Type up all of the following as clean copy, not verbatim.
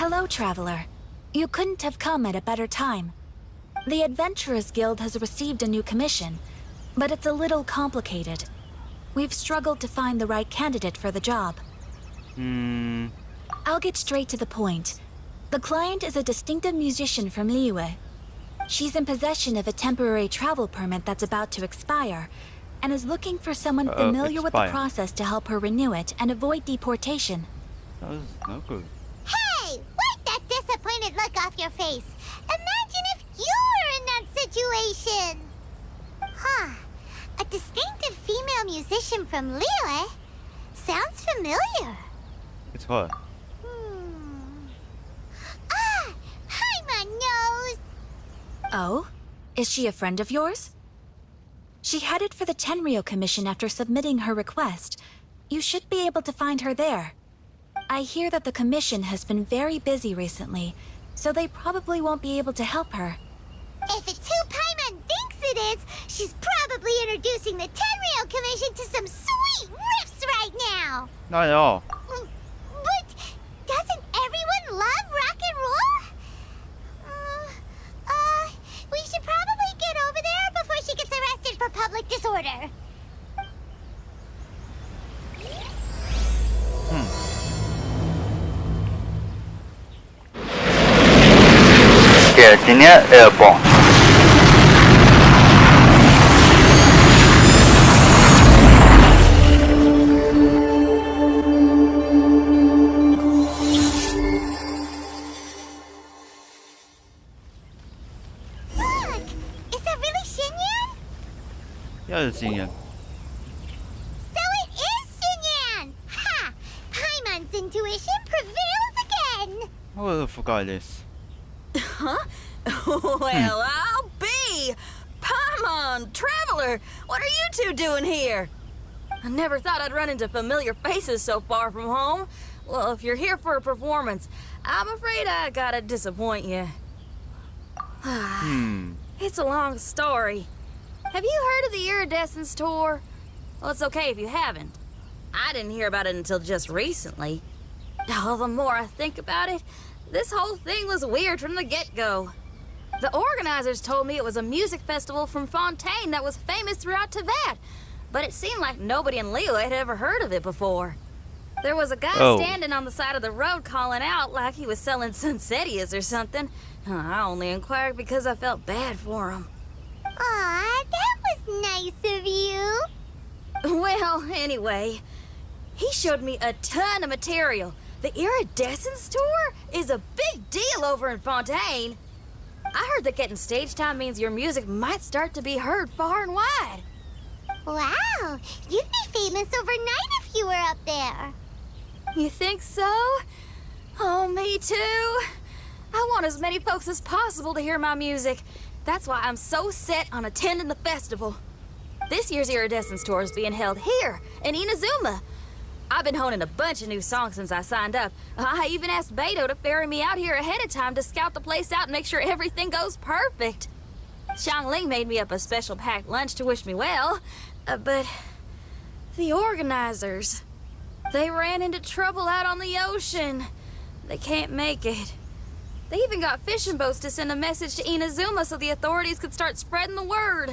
Hello, traveler. You couldn't have come at a better time. The Adventurers Guild has received a new commission, but it's a little complicated. We've struggled to find the right candidate for the job. I'll get straight to the point. The client is a distinctive musician from Liyue. She's in possession of a temporary travel permit that's about to expire, and is looking for someone familiar with the process to help her renew it and avoid deportation. That was not good. Hey! Wipe that disappointed look off your face! Imagine if you were in that situation! Huh. A distinctive female musician from Liyue? Sounds familiar. It's her. Ah! Hi, my nose! Oh? Is she a friend of yours? She headed for the Tenryou Commission after submitting her request. You should be able to find her there. I hear that the commission has been very busy recently, so they probably won't be able to help her. If it's who Paimon thinks it is, she's probably introducing the Tenryou Commission to some sweet riffs right now! Not at all. But doesn't everyone love rock and roll? We should probably get over there before she gets arrested for public disorder. Terengineer Airborne. Look! Is that really Xinyan? Yeah, it's Xinyan. So it is Xinyan! Ha! Paimon's intuition prevails again! I would have forgot this. Huh? Well, I'll be! Paimon, Traveler, what are you two doing here? I never thought I'd run into familiar faces so far from home. Well, if you're here for a performance, I'm afraid I gotta disappoint you. It's a long story. Have you heard of the Iridescence Tour? Well, it's okay if you haven't. I didn't hear about it until just recently. Oh, the more I think about it, this whole thing was weird from the get-go. The organizers told me it was a music festival from Fontaine that was famous throughout Teyvat, but it seemed like nobody in Liyue had ever heard of it before. There was a guy standing on the side of the road calling out like he was selling Sunsetias or something. I only inquired because I felt bad for him. Aw, that was nice of you. Well, anyway, he showed me a ton of material. The Iridescence Tour is a big deal over in Fontaine. I heard that getting stage time means your music might start to be heard far and wide. Wow, you'd be famous overnight if you were up there. You think so? Oh, me too. I want as many folks as possible to hear my music. That's why I'm so set on attending the festival. This year's Iridescence Tour is being held here in Inazuma. I've been honing a bunch of new songs since I signed up. I even asked Beto to ferry me out here ahead of time to scout the place out and make sure everything goes perfect. Xiangling made me up a special packed lunch to wish me well, but the organizers, they ran into trouble out on the ocean. They can't make it. They even got fishing boats to send a message to Inazuma so the authorities could start spreading the word.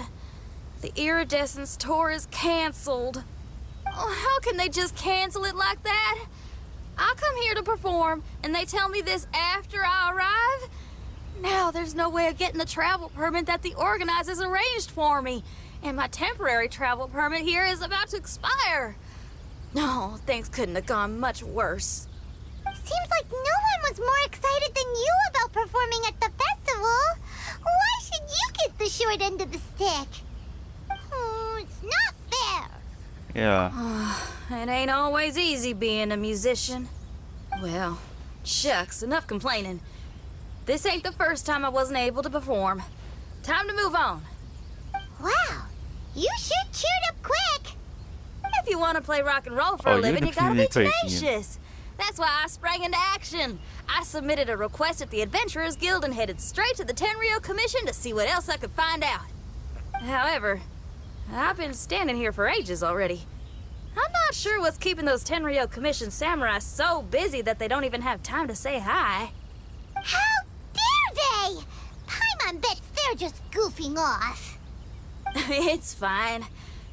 The Iridescence Tour is canceled. Oh, how can they just cancel it like that? I come here to perform, and they tell me this after I arrive? Now there's no way of getting the travel permit that the organizers arranged for me, and my temporary travel permit here is about to expire. No, things couldn't have gone much worse. Seems like no one was more excited than you about performing at the festival. Why should you get the short end of the stick? It's not fair. Yeah. It ain't always easy being a musician. Well, shucks, enough complaining. This ain't the first time I wasn't able to perform. Time to move on. Wow, you sure cheered up quick. If you want to play rock and roll for a living, you gotta be definitely tenacious. That's why I sprang into action. I submitted a request at the Adventurers Guild and headed straight to the Tenryou Commission to see what else I could find out. However, I've been standing here for ages already. I'm not sure what's keeping those Tenryou Commission samurai so busy that they don't even have time to say hi. How dare they? Paimon bets they're just goofing off. It's fine.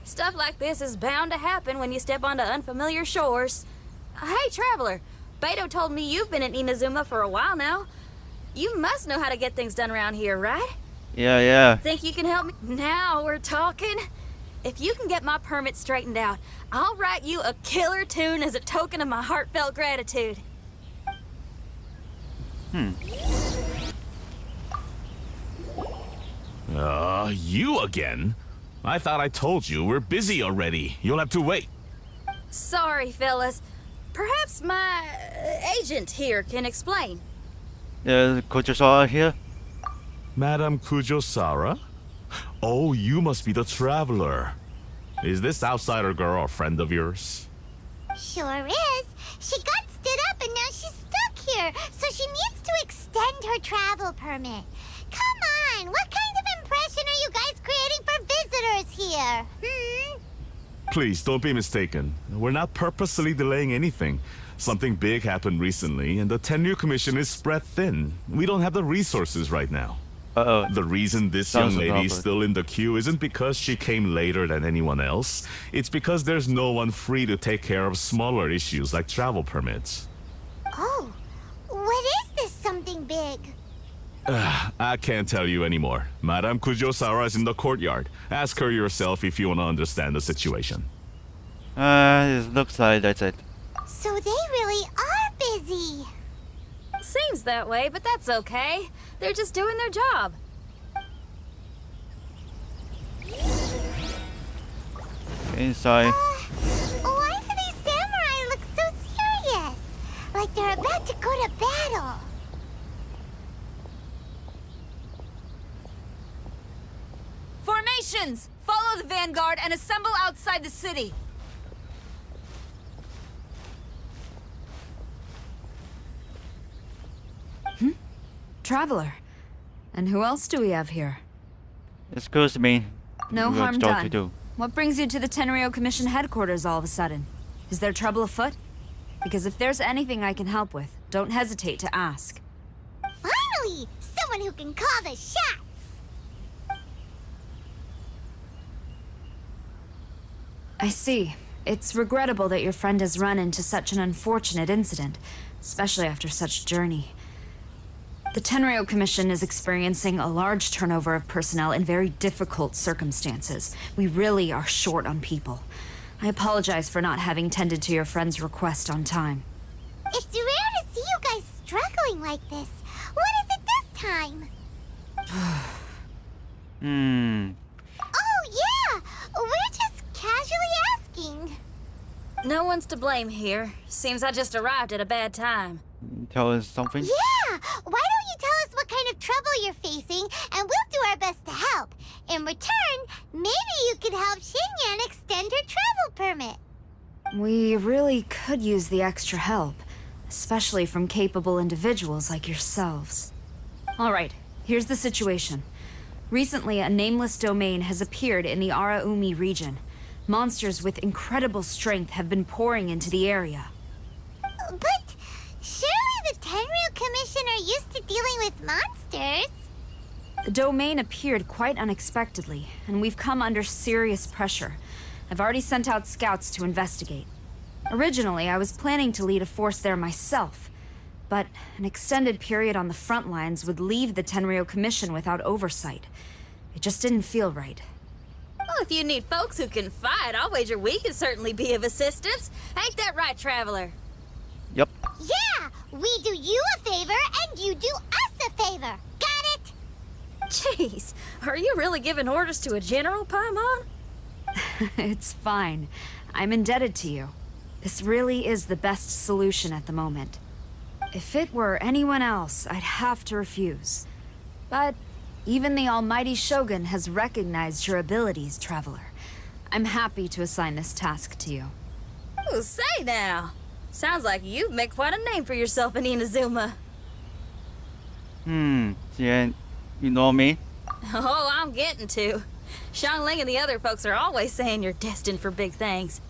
Stuff like this is bound to happen when you step onto unfamiliar shores. Hey, Traveler. Beto told me you've been at Inazuma for a while now. You must know how to get things done around here, right? Yeah. Think you can help me? Now we're talking. If you can get my permit straightened out, I'll write you a killer tune as a token of my heartfelt gratitude. You again? I thought I told you we're busy already. You'll have to wait. Sorry, fellas. Perhaps my agent here can explain. Kojosara here? Madame Kujo-Sara? Oh, you must be the traveler. Is this outsider girl a friend of yours? Sure is. She got stood up and now she's stuck here, so she needs to extend her travel permit. Come on, what kind of impression are you guys creating for visitors here? Please, don't be mistaken. We're not purposely delaying anything. Something big happened recently, and the Tenryu Commission is spread thin. We don't have the resources right now. Uh-oh. The reason this Sounds young lady is awkward. still in the queue isn't because she came later than anyone else. It's because there's no one free to take care of smaller issues like travel permits. Oh, what is this something big? I can't tell you anymore. Madame Kujo-Sara is in the courtyard. Ask her yourself if you want to understand the situation. It looks like that's it. So they really are busy. Seems that way, but that's okay. They're just doing their job. Inside. Why do these samurai look so serious? Like they're about to go to battle. Formations! Follow the vanguard and assemble outside the city. Traveler. And who else do we have here? Excuse me. No We got harm job done. to do. What brings you to the Tenryu Commission headquarters all of a sudden? Is there trouble afoot? Because if there's anything I can help with, don't hesitate to ask. Finally, someone who can call the shots. I see. It's regrettable that your friend has run into such an unfortunate incident, especially after such a journey. The Tenryu Commission is experiencing a large turnover of personnel in very difficult circumstances. We really are short on people. I apologize for not having tended to your friend's request on time. It's rare to see you guys struggling like this. What is it this time? Oh, yeah! We're just casually asking. No one's to blame here. Seems I just arrived at a bad time. Tell us something? Yeah! Why don't you tell us what kind of trouble you're facing, and we'll do our best to help. In return, maybe you could help Xinyan extend her travel permit. We really could use the extra help, especially from capable individuals like yourselves. All right, here's the situation. Recently, a nameless domain has appeared in the Araumi region. Monsters with incredible strength have been pouring into the area. But surely the Tenryu Commission are used to dealing with monsters. The domain appeared quite unexpectedly, and we've come under serious pressure. I've already sent out scouts to investigate. Originally, I was planning to lead a force there myself, but an extended period on the front lines would leave the Tenryu Commission without oversight. It just didn't feel right. Well, if you need folks who can fight, I'll wager we can certainly be of assistance. Ain't that right, Traveler? Yep. Yeah, we do you a favor and you do us a favor. Got it? Jeez, are you really giving orders to a general, Paimon? It's fine. I'm indebted to you. This really is the best solution at the moment. If it were anyone else, I'd have to refuse. But even the almighty Shogun has recognized your abilities, Traveler. I'm happy to assign this task to you. Oh, say now. Sounds like you've made quite a name for yourself in Inazuma. Yeah, you know me? Oh, I'm getting to. Xiangling and the other folks are always saying you're destined for big things.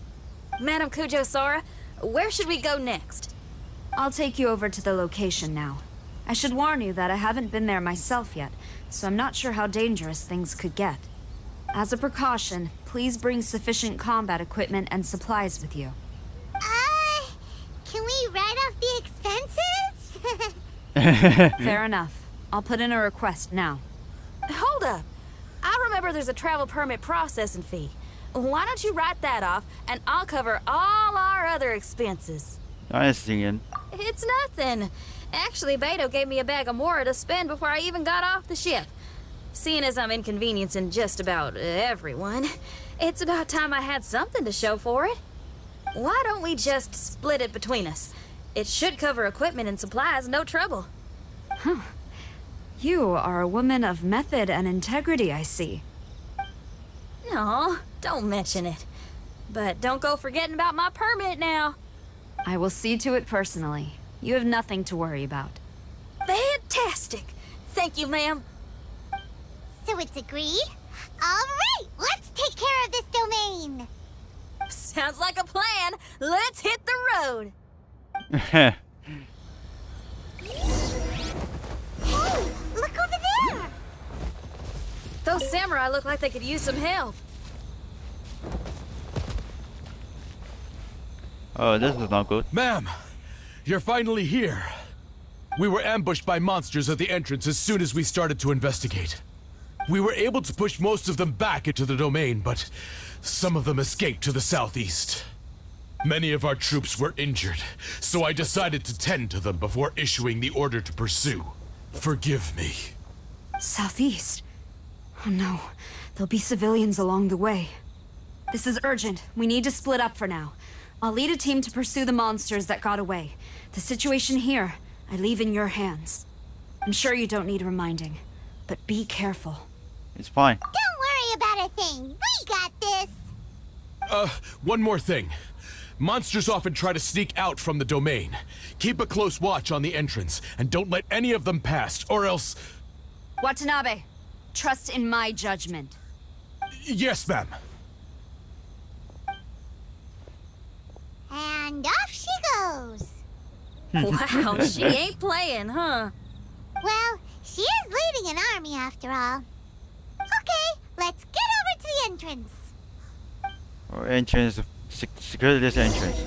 Madame Kujo-Sara, where should we go next? I'll take you over to the location now. I should warn you that I haven't been there myself yet, so I'm not sure how dangerous things could get. As a precaution, please bring sufficient combat equipment and supplies with you. Can we write off the expenses? Fair enough. I'll put in a request now. Hold up. I remember there's a travel permit processing fee. Why don't you write that off, and I'll cover all our other expenses. I see it. It's nothing. Actually, Beto gave me a bag of Mora to spend before I even got off the ship. Seeing as I'm inconveniencing just about everyone, it's about time I had something to show for it. Why don't we just split it between us? It should cover equipment and supplies, no trouble. You are a woman of method and integrity, I see. No, don't mention it. But don't go forgetting about my permit now. I will see to it personally. You have nothing to worry about. Fantastic. Thank you, ma'am. So it's agreed? Alright, let's take care of this domain! Sounds like a plan. Let's hit the road. Hey, look over there! Those samurai look like they could use some help. Oh, this is not good. Ma'am, you're finally here. We were ambushed by monsters at the entrance as soon as we started to investigate. We were able to push most of them back into the domain, but some of them escaped to the southeast. Many of our troops were injured, so I decided to tend to them before issuing the order to pursue. Forgive me. Southeast? Oh no, there'll be civilians along the way. This is urgent. We need to split up for now. I'll lead a team to pursue the monsters that got away. The situation here, I leave in your hands. I'm sure you don't need reminding, but be careful. It's fine. Don't worry about a thing. We got this. One more thing. Monsters often try to sneak out from the domain. Keep a close watch on the entrance, and don't let any of them pass, or else... Watanabe, trust in my judgment. Yes, ma'am. And off she goes. Wow, she ain't playing, huh? Well, she is leading an army after all. Okay, let's get over to the entrance. Or entrance, secure this entrance.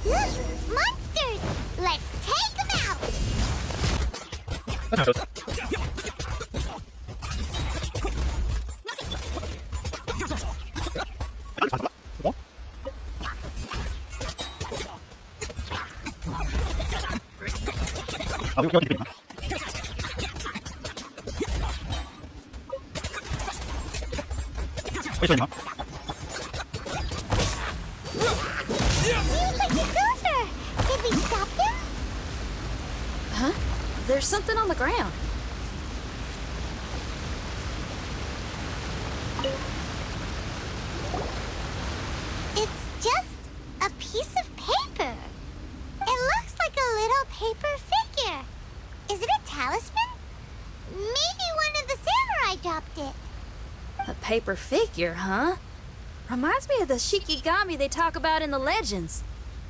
Look, monsters! Let's take them out! Seems like it's over! Did we stop them? Huh? There's something on the ground. It's just a piece of paper. It looks like a little paper figure. Is it a talisman? Maybe one of the samurai dropped it. A paper figure, huh? Reminds me of the Shikigami they talk about in the legends.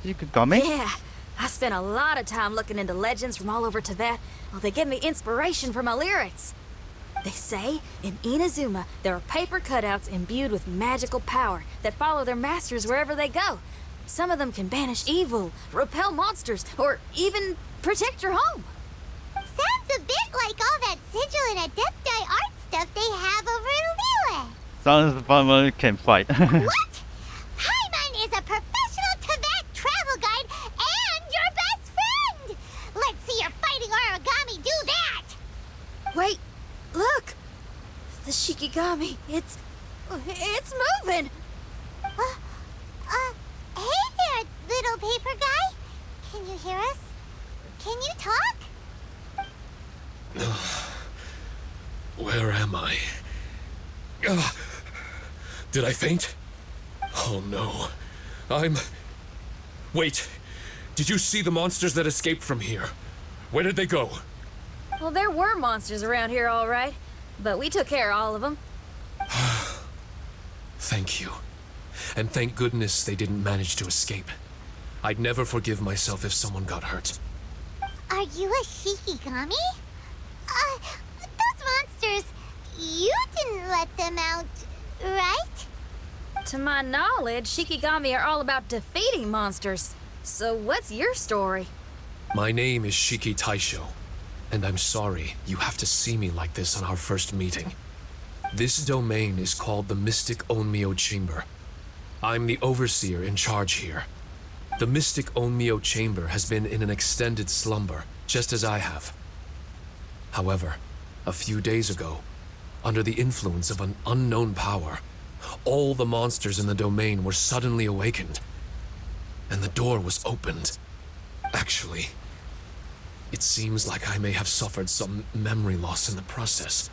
You could comment? Yeah, I spent a lot of time looking into legends from all over Tibet. Well, they give me inspiration for my lyrics. They say in Inazuma there are paper cutouts imbued with magical power that follow their masters wherever they go. Some of them can banish evil, repel monsters, or even protect your home. Sounds a bit like all that sigil and adepti art stuff they have over in Liyue. Sounds fun can fight. What? Paimon is a professional Tibet travel guide and your best friend! Let's see your fighting origami do that! Wait, look! The Shikigami, it's moving! Hey there, little paper guy. Can you hear us? Can you talk? Where am I? Did I faint? Oh no. Wait. Did you see the monsters that escaped from here? Where did they go? Well, there were monsters around here, all right. But we took care of all of them. Thank you. And thank goodness they didn't manage to escape. I'd never forgive myself if someone got hurt. Are you a Shikigami? Those monsters, you didn't let them out, right? To my knowledge, Shikigami are all about defeating monsters. So what's your story? My name is Shiki Taisho, and I'm sorry you have to see me like this on our first meeting. This domain is called the Mystic Onmyo Chamber. I'm the overseer in charge here. The Mystic Onmyo Chamber has been in an extended slumber, just as I have. However, a few days ago, under the influence of an unknown power, all the monsters in the domain were suddenly awakened, and the door was opened. Actually, it seems like I may have suffered some memory loss in the process.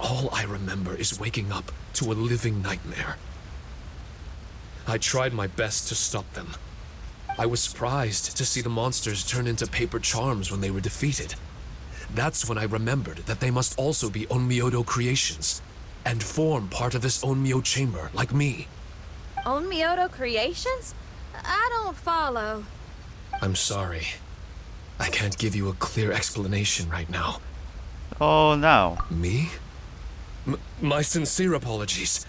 All I remember is waking up to a living nightmare. I tried my best to stop them. I was surprised to see the monsters turn into paper charms when they were defeated. That's when I remembered that they must also be Onmyodo creations, and form part of this Onmyo chamber, like me. Onmyodo creations? I don't follow. I'm sorry. I can't give you a clear explanation right now. Oh no. Me? My sincere apologies.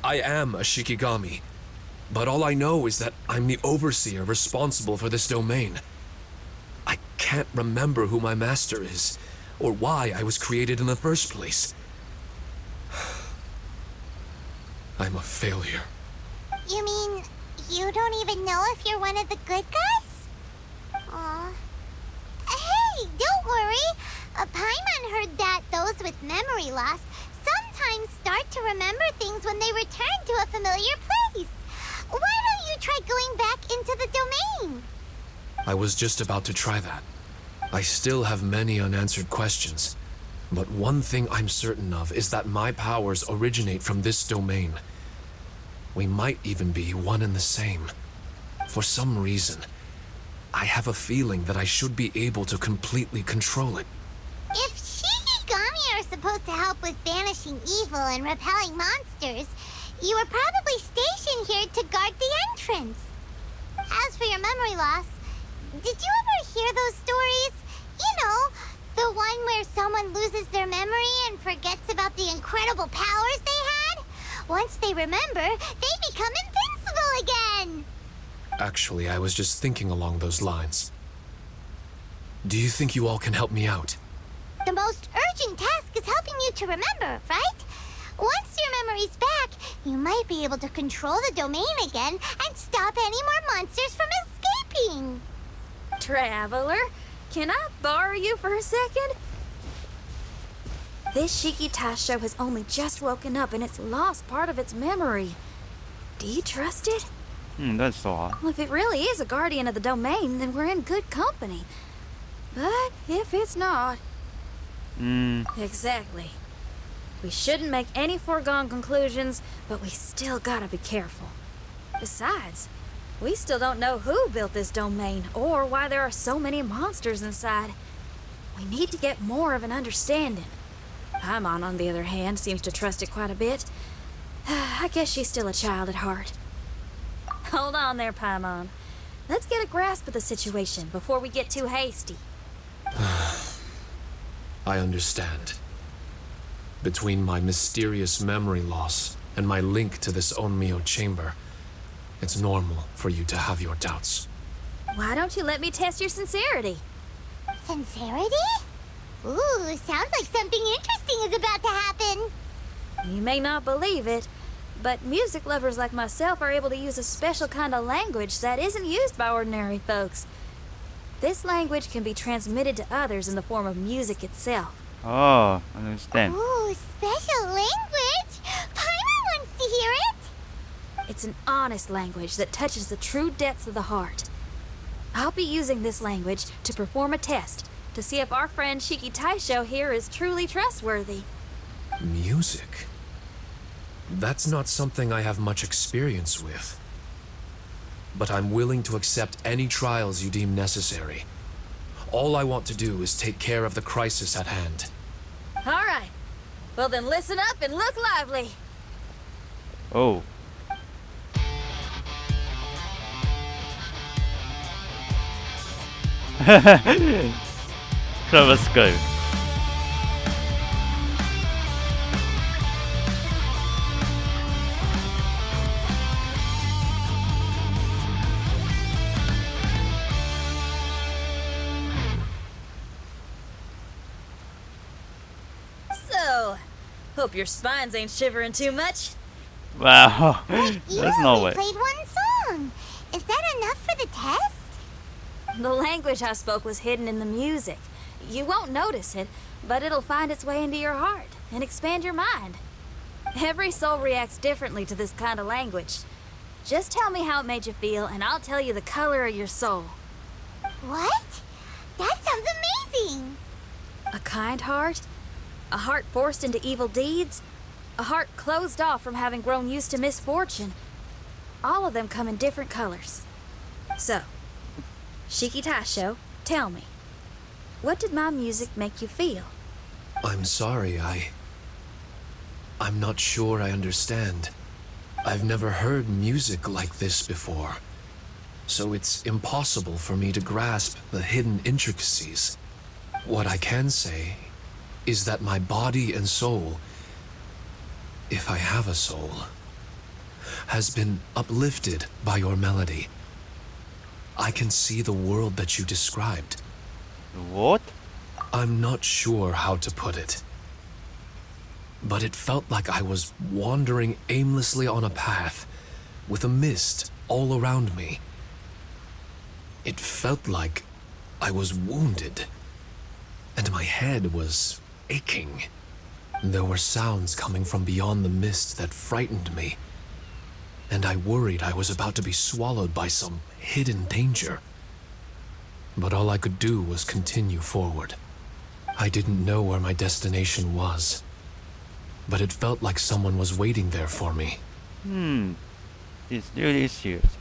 I am a Shikigami, but all I know is that I'm the overseer responsible for this domain. I can't remember who my master is, or why I was created in the first place. I'm a failure. You mean you don't even know if you're one of the good guys? Aw. Hey, don't worry. Paimon heard that those with memory loss sometimes start to remember things when they return to a familiar place. Why don't you try going back into the domain? I was just about to try that. I still have many unanswered questions, but one thing I'm certain of is that my powers originate from this domain. We might even be one and the same. For some reason, I have a feeling that I should be able to completely control it. If Shikigami are supposed to help with banishing evil and repelling monsters, you were probably stationed here to guard the entrance. As for your memory loss, did you ever hear those stories? You know, the one where someone loses their memory and forgets about the incredible powers they had? Once they remember, they become invincible again! Actually, I was just thinking along those lines. Do you think you all can help me out? The most urgent task is helping you to remember, right? Once your memory's back, you might be able to control the domain again and stop any more monsters from escaping. Traveler, can I borrow you for a second? This Shiki Taisho has only just woken up and it's lost part of its memory. Do you trust it? That's so odd. Well, if it really is a guardian of the domain, then we're in good company. But if it's not... Exactly. We shouldn't make any foregone conclusions, but we still gotta be careful. Besides, we still don't know who built this domain or why there are so many monsters inside. We need to get more of an understanding. Paimon, on the other hand, seems to trust it quite a bit. I guess she's still a child at heart. Hold on there, Paimon. Let's get a grasp of the situation before we get too hasty. I understand. Between my mysterious memory loss and my link to this Onmyo chamber, it's normal for you to have your doubts. Why don't you let me test your sincerity? Sincerity? Ooh, sounds like something interesting is about to happen. You may not believe it, but music lovers like myself are able to use a special kind of language that isn't used by ordinary folks. This language can be transmitted to others in the form of music itself. Oh, I understand. Ooh, special language? Paimon wants to hear it. It's an honest language that touches the true depths of the heart. I'll be using this language to perform a test to see if our friend Shiki Taisho here is truly trustworthy. Music? That's not something I have much experience with. But I'm willing to accept any trials you deem necessary. All I want to do is take care of the crisis at hand. All right. Well then listen up and look lively. Oh. 그럼 let's go. So, hope your spines ain't shivering too much. Wow. You There's no only way. played one song. Is that enough for the test? The language I spoke was hidden in the music. You won't notice it, but it'll find its way into your heart and expand your mind. Every soul reacts differently to this kind of language. Just tell me how it made you feel, and I'll tell you the color of your soul. What? That sounds amazing. A kind heart? A heart forced into evil deeds? A heart closed off from having grown used to misfortune? All of them come in different colors. So, Shiki Taisho, tell me, what did my music make you feel? I'm sorry, I'm not sure I understand. I've never heard music like this before, so it's impossible for me to grasp the hidden intricacies. What I can say is that my body and soul, if I have a soul, has been uplifted by your melody. I can see the world that you described. What? I'm not sure how to put it, but it felt like I was wandering aimlessly on a path with a mist all around me. It felt like I was wounded, and my head was aching. There were sounds coming from beyond the mist that frightened me, and I worried I was about to be swallowed by some hidden danger. But all I could do was continue forward. I didn't know where my destination was, but it felt like someone was waiting there for me. It's really serious.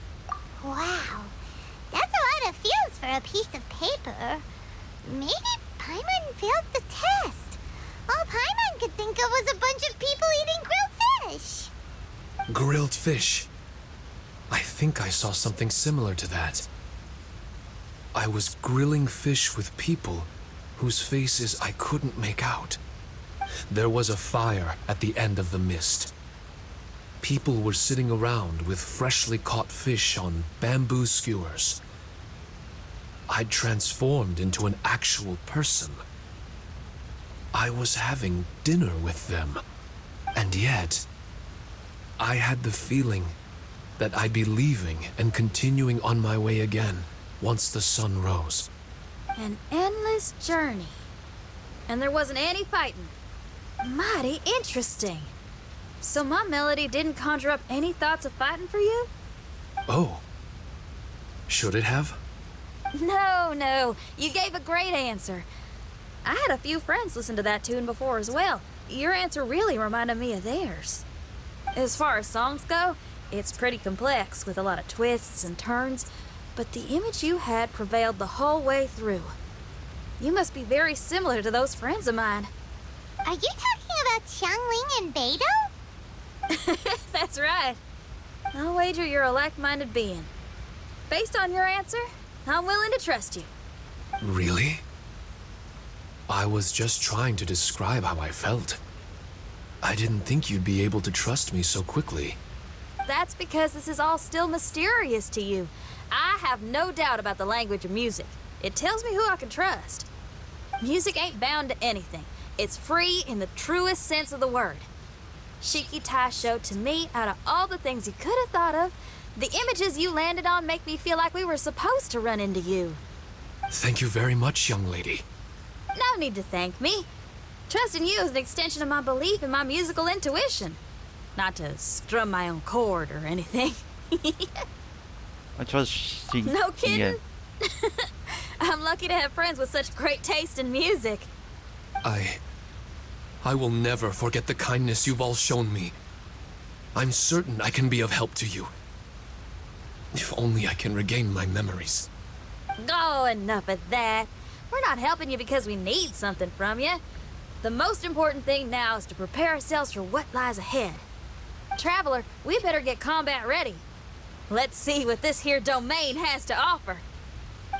Wow. That's a lot of feels for a piece of paper. Maybe Paimon failed the test. All Paimon could think of was a bunch of people eating grilled fish. Grilled fish. I think I saw something similar to that. I was grilling fish with people whose faces I couldn't make out. There was a fire at the end of the mist. People were sitting around with freshly caught fish on bamboo skewers. I'd transformed into an actual person. I was having dinner with them. And yet, I had the feeling that I'd be leaving and continuing on my way again once the sun rose. An endless journey. And there wasn't any fighting. Mighty interesting. So my melody didn't conjure up any thoughts of fighting for you? Oh. Should it have? No. You gave a great answer. I had a few friends listen to that tune before as well. Your answer really reminded me of theirs. As far as songs go, it's pretty complex with a lot of twists and turns, but the image you had prevailed the whole way through. You must be very similar to those friends of mine. Are you talking about Xiangling and Beidou? That's right. I'll wager you're a like-minded being. Based on your answer, I'm willing to trust you. Really? I was just trying to describe how I felt. I didn't think you'd be able to trust me so quickly. That's because this is all still mysterious to you. I have no doubt about the language of music. It tells me who I can trust. Music ain't bound to anything. It's free in the truest sense of the word. Shiki Taisho, to me, out of all the things you could have thought of, the images you landed on make me feel like we were supposed to run into you. Thank you very much, young lady. No need to thank me. Trusting you is an extension of my belief in my musical intuition. Not to strum my own chord or anything. I trust she. No kidding? Yeah. I'm lucky to have friends with such great taste in music. I will never forget the kindness you've all shown me. I'm certain I can be of help to you. If only I can regain my memories. Oh, enough of that. We're not helping you because we need something from you. The most important thing now is to prepare ourselves for what lies ahead. Traveler, we better get combat ready. Let's see what this here domain has to offer.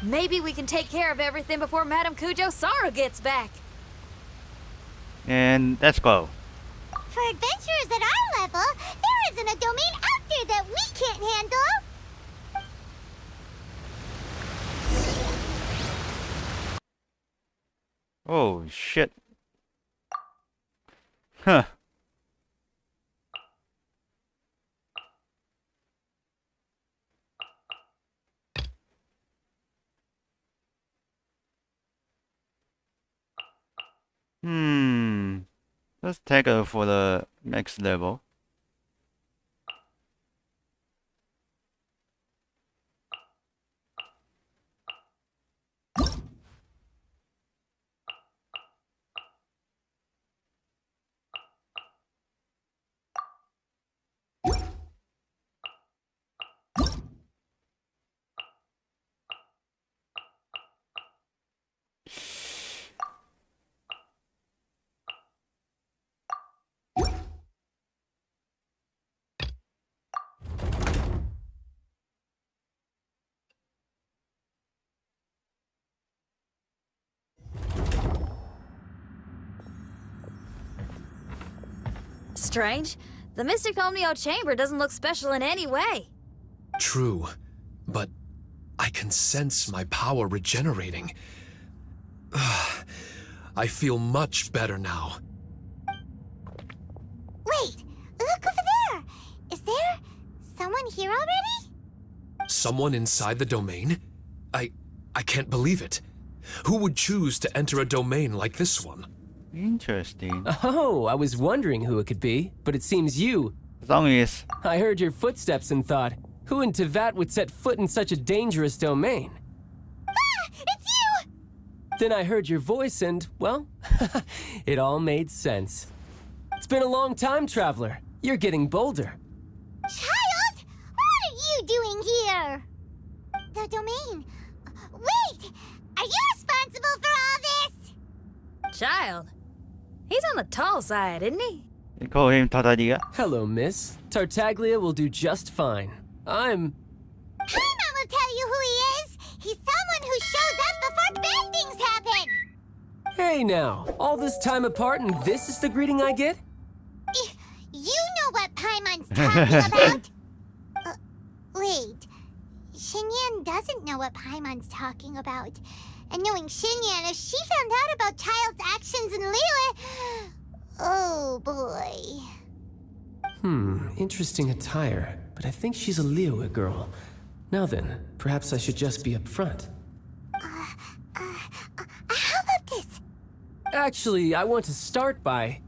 Maybe we can take care of everything before Madame Kujo-Sara gets back. And let's go. For adventurers at our level, there isn't a domain out there that we can't handle. Oh shit. Huh. Let's take it for the next level. Strange. The Mystic Omnio Chamber doesn't look special in any way. True, but I can sense my power regenerating. I feel much better now. Wait, look over there. Is there someone here already? Someone inside the domain? I can't believe it. Who would choose to enter a domain like this one? Interesting. Oh, I was wondering who it could be, but it seems you. As long as I heard your footsteps and thought, who in Tevat would set foot in such a dangerous domain? Ah, it's you! Then I heard your voice and, well, it all made sense. It's been a long time, Traveler. You're getting bolder. Child, what are you doing here? The domain. Wait, are you responsible for all this? Child. He's on the tall side, isn't he? they call him Tataria. Hello, miss. Tartaglia will do just fine. I'm... Paimon will tell you who he is. He's someone who shows up before bad things happen. Hey now, all this time apart and this is the greeting I get? You know what Paimon's talking about. Wait, Xinyan doesn't know what Paimon's talking about. And knowing Xinyan, if she found out about Child's actions in Liyue... Oh, boy. Interesting attire, but I think she's a Liyue girl. Now then, perhaps I should just be upfront. How about this? Actually, I want to start by...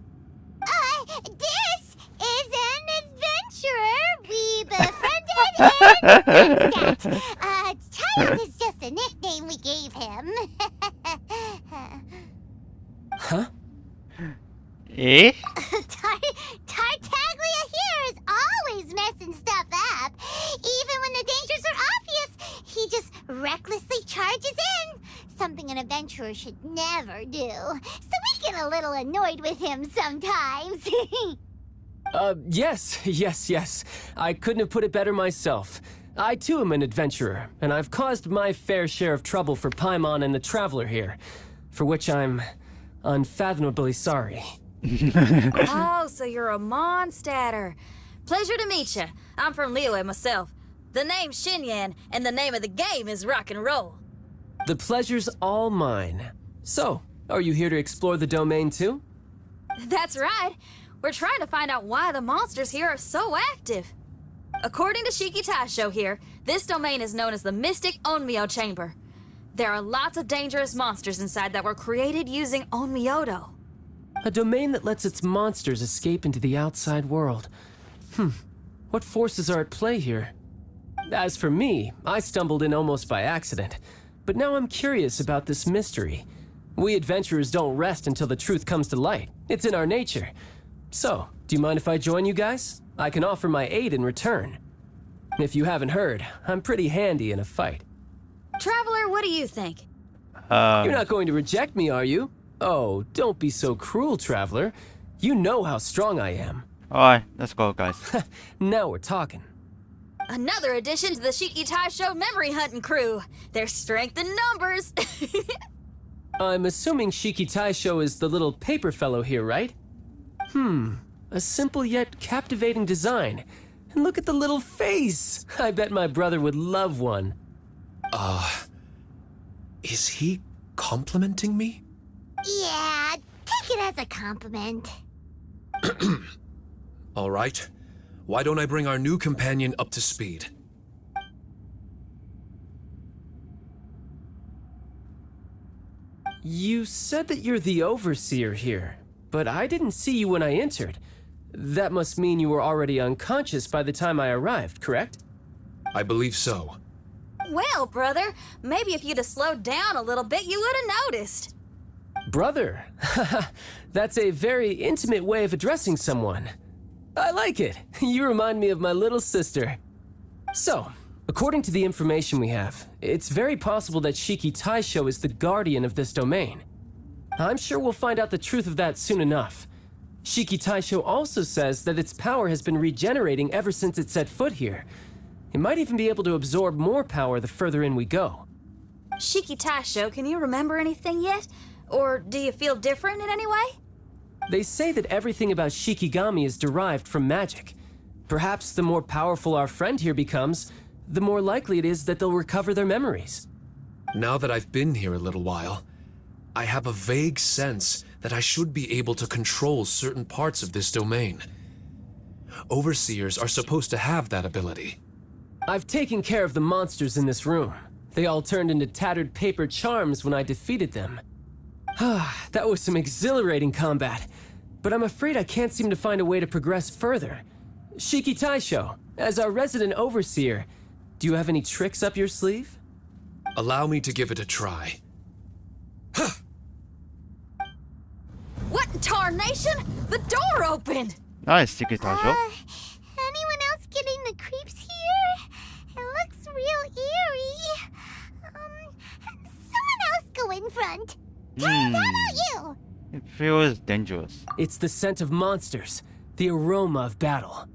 This is an adventurer we befriended in Stat. Child is just a nickname we gave him. Huh? Eh? Tartaglia here is always messing stuff up. Even when the dangers are obvious, he just recklessly charges in. Something an adventurer should never do. So we get a little annoyed with him sometimes. Yes. I couldn't have put it better myself. I too am an adventurer, and I've caused my fair share of trouble for Paimon and the Traveler here, for which I'm unfathomably sorry. Oh, so you're a Mondstatter. Pleasure to meet you. I'm from Liyue myself. The name's Xinyan, and the name of the game is Rock and Roll. The pleasure's all mine. So, are you here to explore the domain too? That's right. We're trying to find out why the monsters here are so active. According to Shiki Taisho here, this domain is known as the Mystic Onmyo Chamber. There are lots of dangerous monsters inside that were created using Onmyodo. A domain that lets its monsters escape into the outside world. What forces are at play here? As for me, I stumbled in almost by accident. But now I'm curious about this mystery. We adventurers don't rest until the truth comes to light. It's in our nature. So, do you mind if I join you guys? I can offer my aid in return. If you haven't heard, I'm pretty handy in a fight. Traveler, what do you think? You're not going to reject me, are you? Oh, don't be so cruel, Traveler. You know how strong I am. Alright, let's go, guys. Now we're talking. Another addition to the Shiki Taisho memory hunting crew. There's strength in numbers. I'm assuming Shiki Taisho is the little paper fellow here, right? A simple yet captivating design. And look at the little face! I bet my brother would love one. Is he complimenting me? Yeah, take it as a compliment. All right. Why don't I bring our new companion up to speed? You said that you're the overseer here, but I didn't see you when I entered. That must mean you were already unconscious by the time I arrived, correct? I believe so. Well, brother, maybe if you'd have slowed down a little bit, you would have noticed. Brother? That's a very intimate way of addressing someone. I like it. You remind me of my little sister. So, according to the information we have, it's very possible that Shiki Taisho is the guardian of this domain. I'm sure we'll find out the truth of that soon enough. Shiki Taisho also says that its power has been regenerating ever since it set foot here. It might even be able to absorb more power the further in we go. Shiki Taisho, can you remember anything yet? Or do you feel different in any way? They say that everything about Shikigami is derived from magic. Perhaps the more powerful our friend here becomes, the more likely it is that they'll recover their memories. Now that I've been here a little while, I have a vague sense that I should be able to control certain parts of this domain. Overseers are supposed to have that ability. I've taken care of the monsters in this room. They all turned into tattered paper charms when I defeated them. That was some exhilarating combat, but I'm afraid I can't seem to find a way to progress further. Shiki Taisho, as our resident overseer, do you have any tricks up your sleeve? Allow me to give it a try. What in tarnation? The door opened! Nice, Shiki Taisho. Anyone else getting the creeps here? It looks real eerie. Someone else go in front. How about you? It feels dangerous. It's the scent of monsters, the aroma of battle.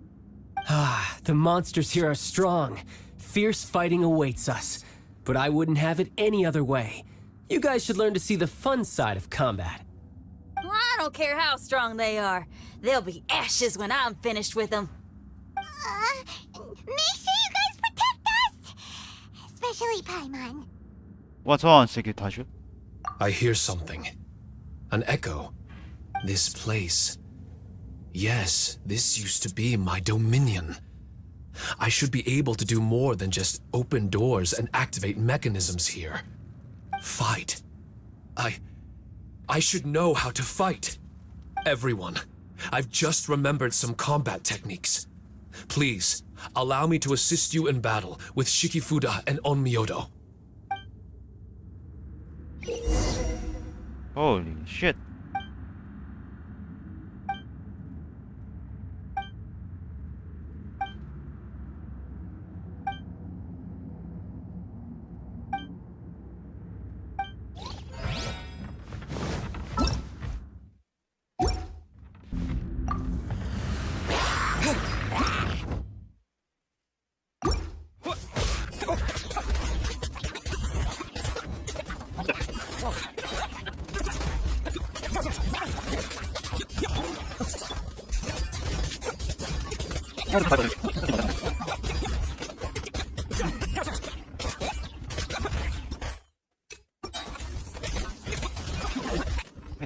The monsters here are strong. Fierce fighting awaits us. But I wouldn't have it any other way. You guys should learn to see the fun side of combat. I don't care how strong they are. They'll be ashes when I'm finished with them. Make sure you guys protect us! Especially Paimon. What's on, Shiki Taisho? I hear something. An echo. This place. Yes, this used to be my dominion. I should be able to do more than just open doors and activate mechanisms here. Fight. I should know how to fight. Everyone, I've just remembered some combat techniques. Please, allow me to assist you in battle with Shikifuda and Onmyodo. Holy shit.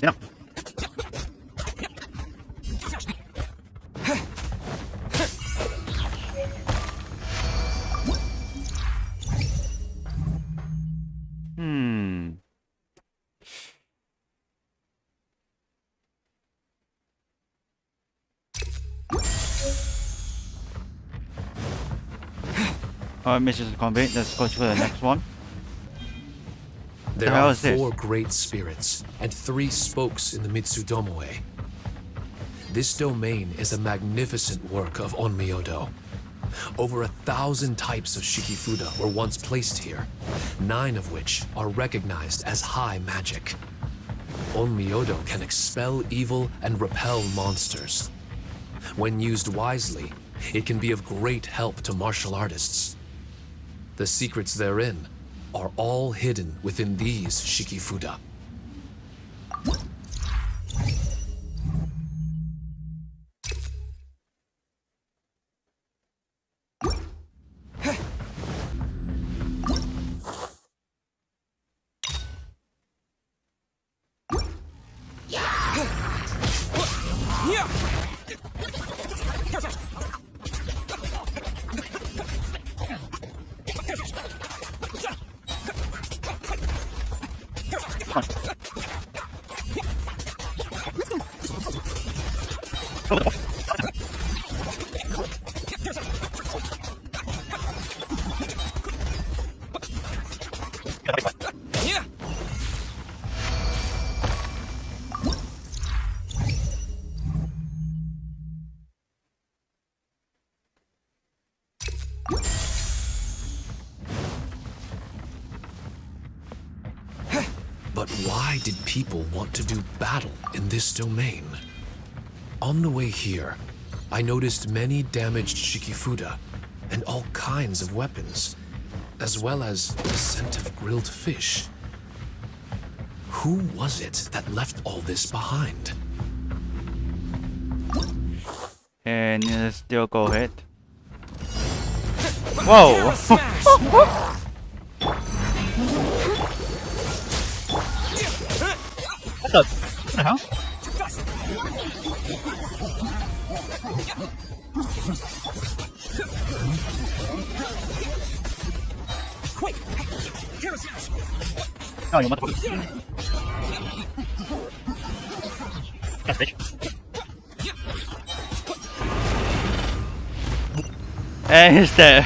Yeah. Mrs. Convey, let's go to the next one. There The hell are is this? 4 great spirits and 3 spokes in the Mitsudomoe. This domain is a magnificent work of Onmyodo. Over 1,000 types of Shikifuda were once placed here, 9 of which are recognized as high magic. Onmyodo can expel evil and repel monsters. When used wisely, It can be of great help to martial artists. The secrets therein are all hidden within these Shikifuda. But why did people want to do battle in this domain? On the way here, I noticed many damaged Shikifuda and all kinds of weapons, as well as the scent of grilled fish. Who was it that left all this behind? And still go ahead. Whoa! What the hell? Oh, you motherfucker. That's bitch. And he's there.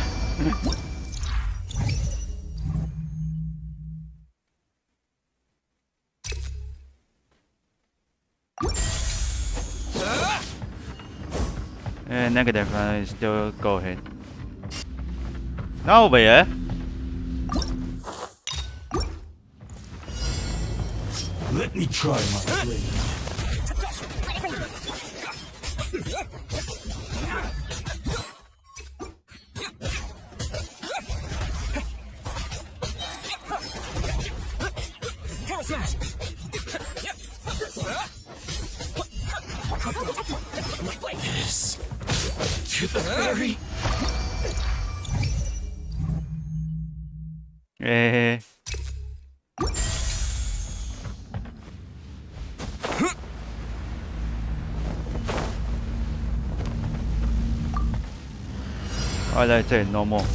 Negative, still go ahead. No, yeah. Let me try my blade. This to the very. I like it, no more.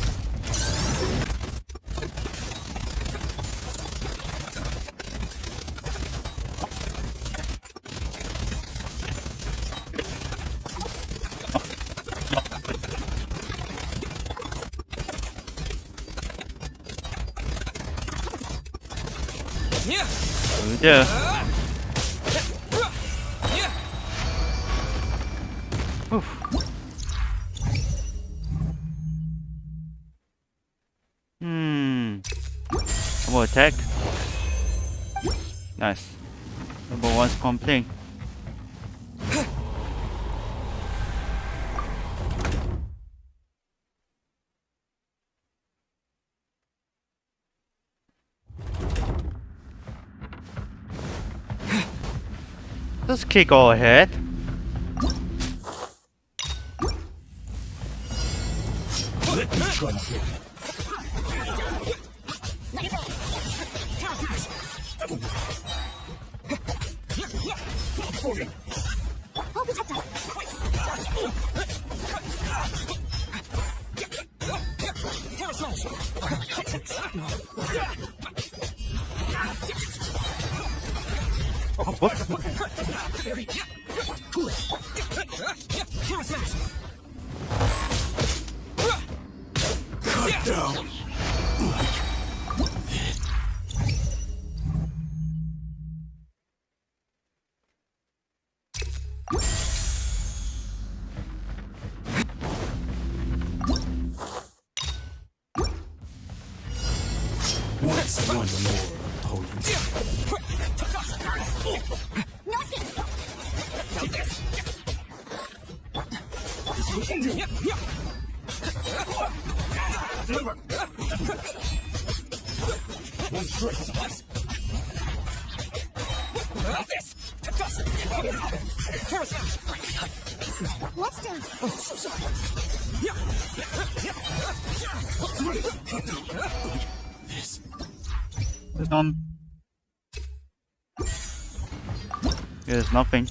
Yeah. Oof. More attack. Nice. Number one's complete. Just kick all ahead. Let me try my blade. What? Cut down. What's one more potent? What's down? There's none. There's nothing.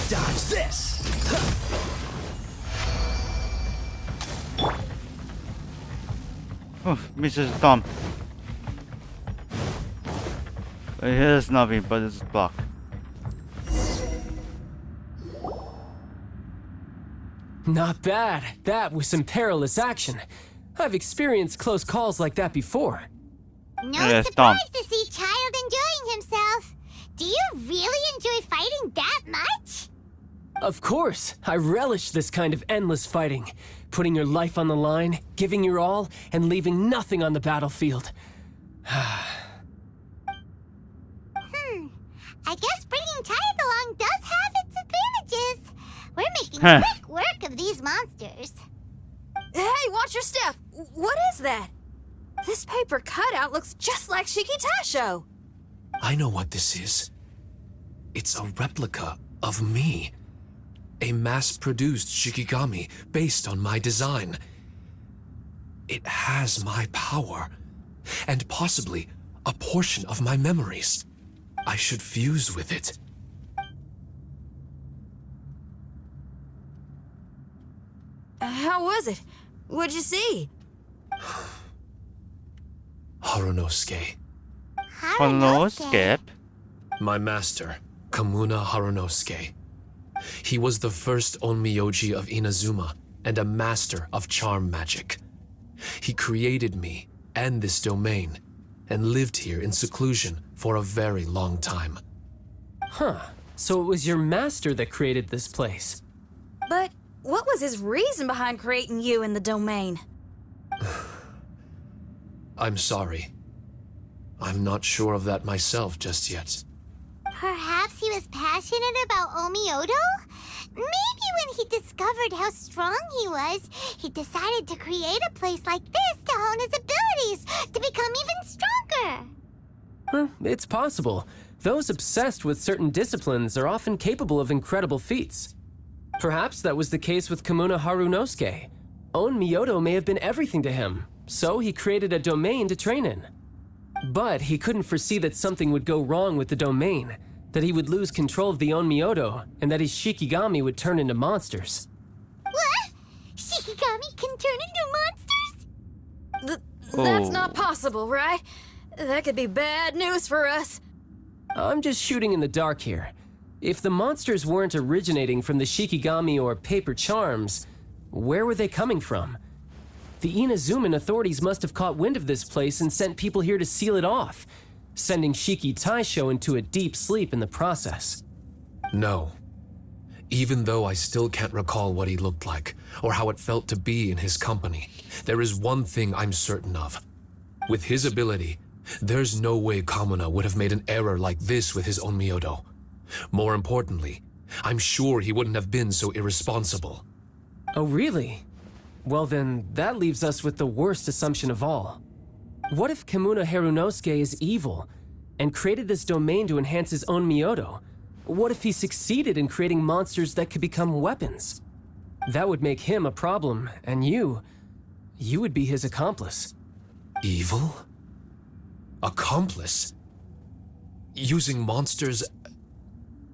Dodge this! Oh, Mrs. Tom. Here's nothing, but it's blocked. Not bad. That was some perilous action. I've experienced close calls like that before. No Yes, surprise Tom. to see Child enjoying himself. Do you really enjoy fighting that much? Of course, I relish this kind of endless fighting. Putting your life on the line, giving your all, and leaving nothing on the battlefield. I guess bringing Child along does have its advantages. We're making Huh. quick work of these monsters. Hey, watch your step. What is that? This paper cutout looks just like Shiki Taisho. I know what this is. It's a replica of me. A mass-produced Shikigami based on my design. It has my power, and possibly a portion of my memories. I should fuse with it. How was it? What'd you see? Harunosuke. Hello, Skip. My master, Kamuna Harunosuke. He was the first onmyoji of Inazuma and a master of charm magic. He created me and this domain and lived here in seclusion for a very long time. Huh. So it was your master that created this place. But what was his reason behind creating you in the domain? I'm sorry. I'm not sure of that myself just yet. Perhaps he was passionate about Omiodo? Maybe when he discovered how strong he was, he decided to create a place like this to hone his abilities, to become even stronger. It's possible. Those obsessed with certain disciplines are often capable of incredible feats. Perhaps that was the case with Kamuna Harunosuke. Onmyodo may have been everything to him, so he created a domain to train in. But he couldn't foresee that something would go wrong with the domain, that he would lose control of the Onmyodo, and that his Shikigami would turn into monsters. What? Shikigami can turn into monsters? That's not possible, right? That could be bad news for us. I'm just shooting in the dark here. If the monsters weren't originating from the Shikigami or paper charms, where were they coming from? The Inazuman authorities must have caught wind of this place and sent people here to seal it off, sending Shiki Taisho into a deep sleep in the process. No. Even though I still can't recall what he looked like, or how it felt to be in his company, there is one thing I'm certain of. With his ability, there's no way Kamuna would have made an error like this with his Onmyodo. More importantly, I'm sure he wouldn't have been so irresponsible. Oh, really? Well then, that leaves us with the worst assumption of all. What if Kamuna Harunosuke is evil, and created this domain to enhance his own Myoto? What if he succeeded in creating monsters that could become weapons? That would make him a problem, and you would be his accomplice. Evil? Accomplice? Using monsters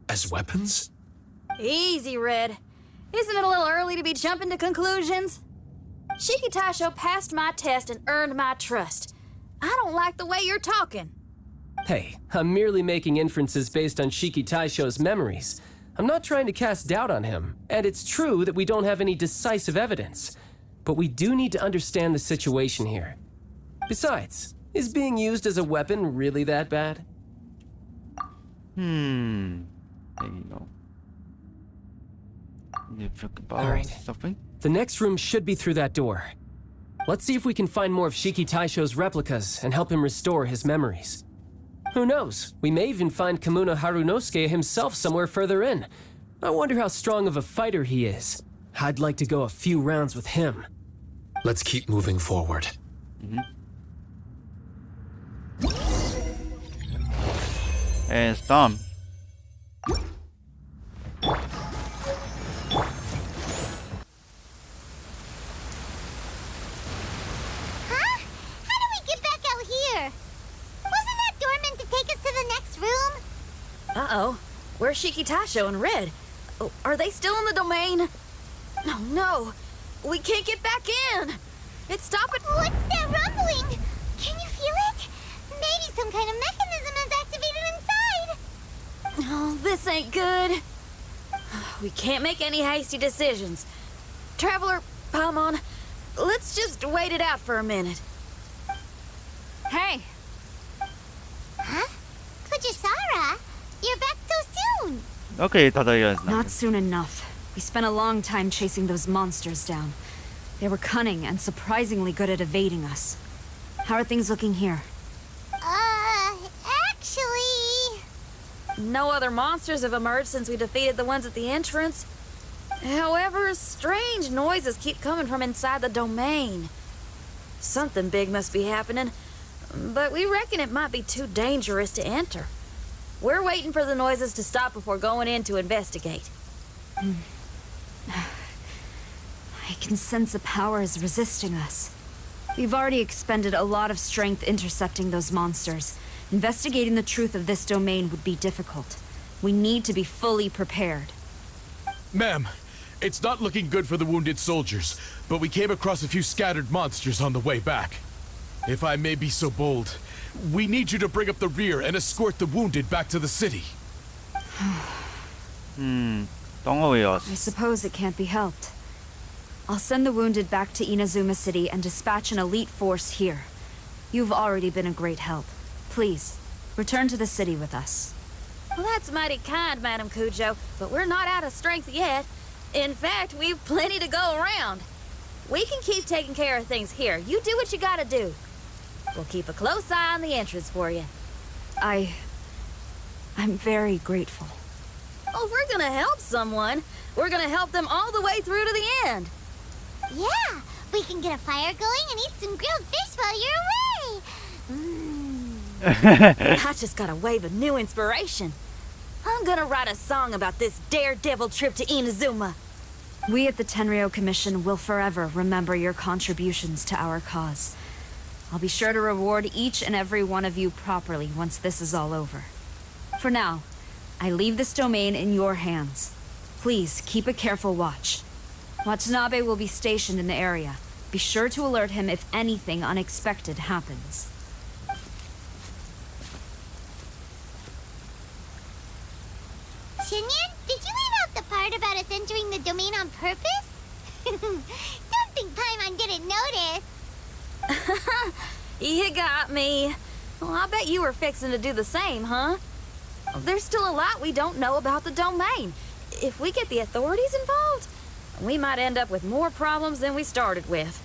as weapons? Easy, Red. Isn't it a little early to be jumping to conclusions? Shiki Taisho passed my test and earned my trust. I don't like the way you're talking. Hey, I'm merely making inferences based on Shiki Taisho's memories. I'm not trying to cast doubt on him, and it's true that we don't have any decisive evidence. But we do need to understand the situation here. Besides, is being used as a weapon really that bad? There you go. You think about All right. something? The next room should be through that door. Let's see if we can find more of Shiki Taisho's replicas and help him restore his memories. Who knows? We may even find Kamuna Harunosuke himself somewhere further in. I wonder how strong of a fighter he is. I'd like to go a few rounds with him. Let's keep moving forward. And it's done. Huh? How do we get back out here? Wasn't that door meant to take us to the next room? Uh-oh. Where's Shiki Taisho and Red? Oh, are they still in the domain? Oh, no. We can't get back in. It's stopping. What's that rumbling? Can you feel it? Maybe some kind of mechanism is activated inside. Oh, this ain't good. We can't make any hasty decisions. Traveler, Paimon, let's just wait it out for a minute. Hey, Huh? Kujisara, you're back so soon. Okay, Tadaya. not soon enough. We spent a long time chasing those monsters down. They were cunning and surprisingly good at evading us. How are things looking here? Actually... No other monsters have emerged since we defeated the ones at the entrance. However, strange noises keep coming from inside the domain. Something big must be happening, but we reckon it might be too dangerous to enter. We're waiting for the noises to stop before going in to investigate. I can sense a power is resisting us. We've already expended a lot of strength intercepting those monsters. Investigating the truth of this domain would be difficult. We need to be fully prepared. Ma'am, it's not looking good for the wounded soldiers, but we came across a few scattered monsters on the way back. If I may be so bold, we need you to bring up the rear and escort the wounded back to the city. Don't worry us. I suppose it can't be helped. I'll send the wounded back to Inazuma City and dispatch an elite force here. You've already been a great help. Please, return to the city with us. Well, that's mighty kind, Madam Cujo, but we're not out of strength yet. In fact, we've plenty to go around. We can keep taking care of things here. You do what you gotta do. We'll keep a close eye on the entrance for you. I'm very grateful. Oh, if we're gonna help someone, we're gonna help them all the way through to the end. Yeah, we can get a fire going and eat some grilled fish while you're away. I just got a wave of new inspiration. I'm gonna write a song about this daredevil trip to Inazuma. We at the Tenryou Commission will forever remember your contributions to our cause. I'll be sure to reward each and every one of you properly once this is all over. For now, I leave this domain in your hands. Please keep a careful watch. Watanabe will be stationed in the area. Be sure to alert him if anything unexpected happens. Shinyan, did you leave out the part about us entering the domain on purpose? Don't think Paimon didn't notice. You got me. Well, I bet you were fixing to do the same, huh? There's still a lot we don't know about the domain. If we get the authorities involved, we might end up with more problems than we started with.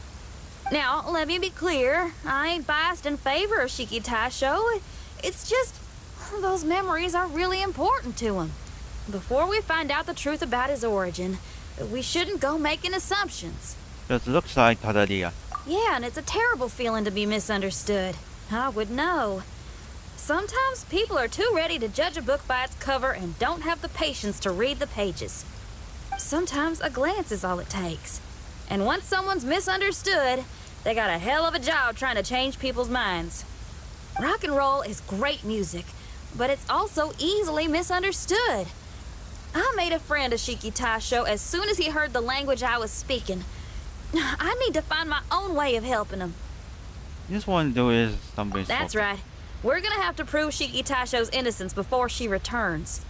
Now, let me be clear. I ain't biased in favor of Shiki Taisho. It's just, those memories are really important to him. Before we find out the truth about his origin, we shouldn't go making assumptions. Just looks like Tadaya. Yeah, and it's a terrible feeling to be misunderstood. I would know. Sometimes people are too ready to judge a book by its cover and don't have the patience to read the pages. Sometimes a glance is all it takes. And once someone's misunderstood, they got a hell of a job trying to change people's minds. Rock and roll is great music, but it's also easily misunderstood. I made a friend of Shiki Taisho as soon as he heard the language I was speaking. I need to find my own way of helping him. This one do is something. That's right. We're gonna have to prove Shiki Taisho's innocence before she returns.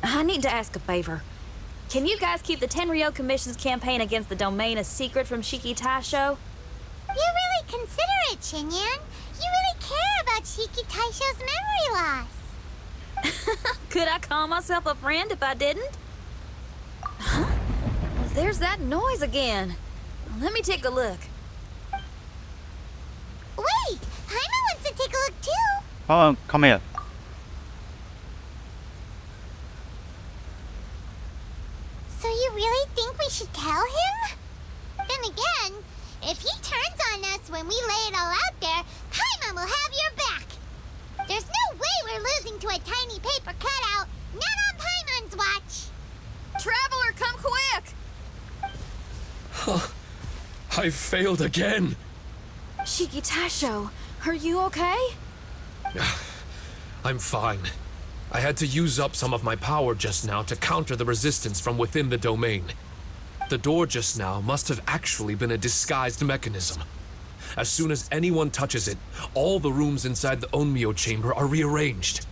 I need to ask a favor. Can you guys keep the Tenryou Commission's campaign against the domain a secret from Shiki Taisho? You're really considerate, Xinyan. You really care about Shiki Taisho's memory loss. Could I call myself a friend if I didn't? Huh? There's that noise again. Let me take a look. Wait! Paimon wants to take a look too! Oh, come here. So you really think we should tell him? Then again, if he turns on us when we lay it all out there, Paimon will have your back! There's no way we're losing to a tiny paper cutout, not on Paimon's watch! Traveler, come quick! I failed again. Shiki Taisho, are you okay? I'm fine. I had to use up some of my power just now to counter the resistance from within the domain. The door just now must have actually been a disguised mechanism. As soon as anyone touches it, all the rooms inside the Onmyo chamber are rearranged.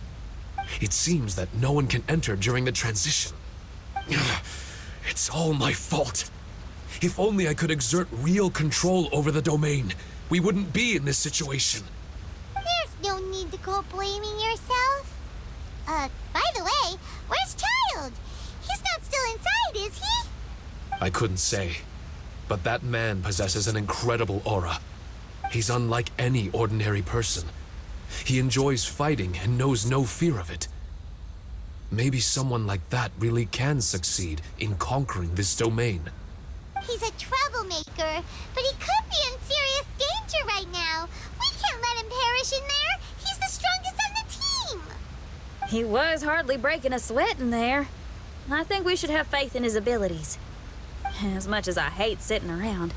It seems that no one can enter during the transition. It's all my fault. If only I could exert real control over the domain, we wouldn't be in this situation. There's no need to go blaming yourself. By the way, where's Child? He's not still inside, is he? I couldn't say, but that man possesses an incredible aura. He's unlike any ordinary person. He enjoys fighting and knows no fear of it. Maybe someone like that really can succeed in conquering this domain. He's a troublemaker, but he could be in serious danger right now. We can't let him perish in there. He's the strongest on the team. He was hardly breaking a sweat in there. I think we should have faith in his abilities. As much as I hate sitting around,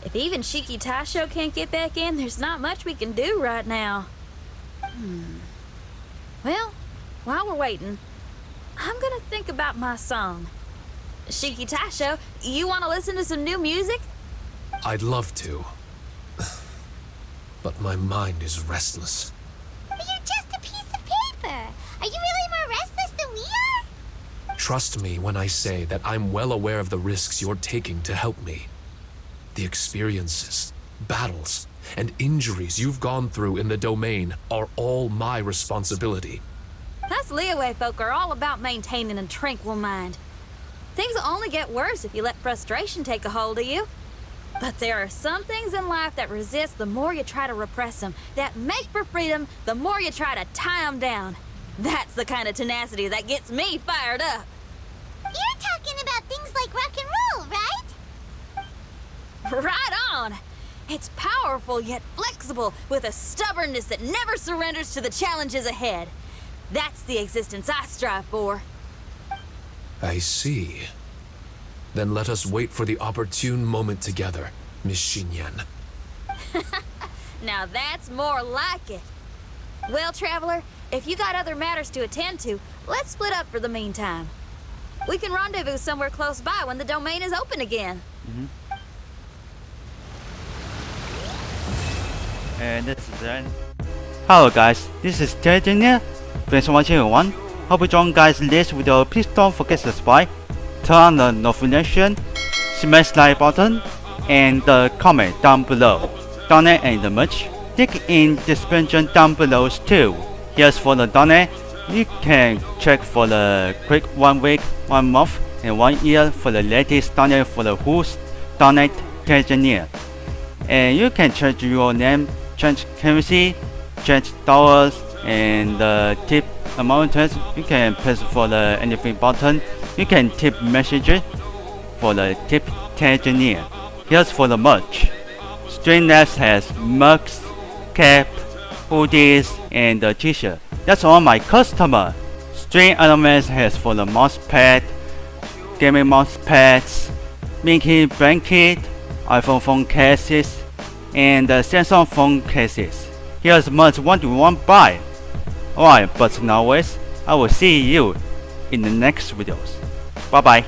if even Shiki Taisho can't get back in, there's not much we can do right now. Well, while we're waiting, I'm gonna think about my song. Shiki Taisho, you want to listen to some new music? I'd love to. But my mind is restless. But you're just a piece of paper. Are you really more restless than we are? Trust me when I say that I'm well aware of the risks you're taking to help me. The experiences, battles, and injuries you've gone through in the domain are all my responsibility. Us Liyue folk are all about maintaining a tranquil mind. Things will only get worse if you let frustration take a hold of you. But there are some things in life that resist the more you try to repress them, that make for freedom the more you try to tie them down. That's the kind of tenacity that gets me fired up. You're talking about things like rock and roll, right? Right on! It's powerful yet flexible, with a stubbornness that never surrenders to the challenges ahead. That's the existence I strive for. I see. Then let us wait for the opportune moment together, Miss Xinyan. Now that's more like it. Well, Traveler, if you got other matters to attend to, let's split up for the meantime. We can rendezvous somewhere close by when the domain is open again. And this is the end. Hello guys, this is Terengineer. Thanks for watching everyone. Hope you enjoyed guys this video. Please don't forget to subscribe, turn on the notification, smash like button, and comment down below. Donate and the merch. Link in description down below too. Here's for the donate. You can check for the quick 1 week, 1 month, and 1 year for the latest donate for the who's donate Terengineer. And you can change your name, change currency, change dollars, and tip amounts. You can press for the anything button. You can tip messages for the tip Terengineer. Here's for the merch. Streamlabs has mugs, cap, hoodies, and a t-shirt. That's all my customer. Stream Elements has for the mouse pad, gaming mouse pads, Mickey blanket, iPhone phone cases, and Samsung phone cases. here's much one-to-one buy. Alright, but nowadays, I will see you in the next videos. Bye bye.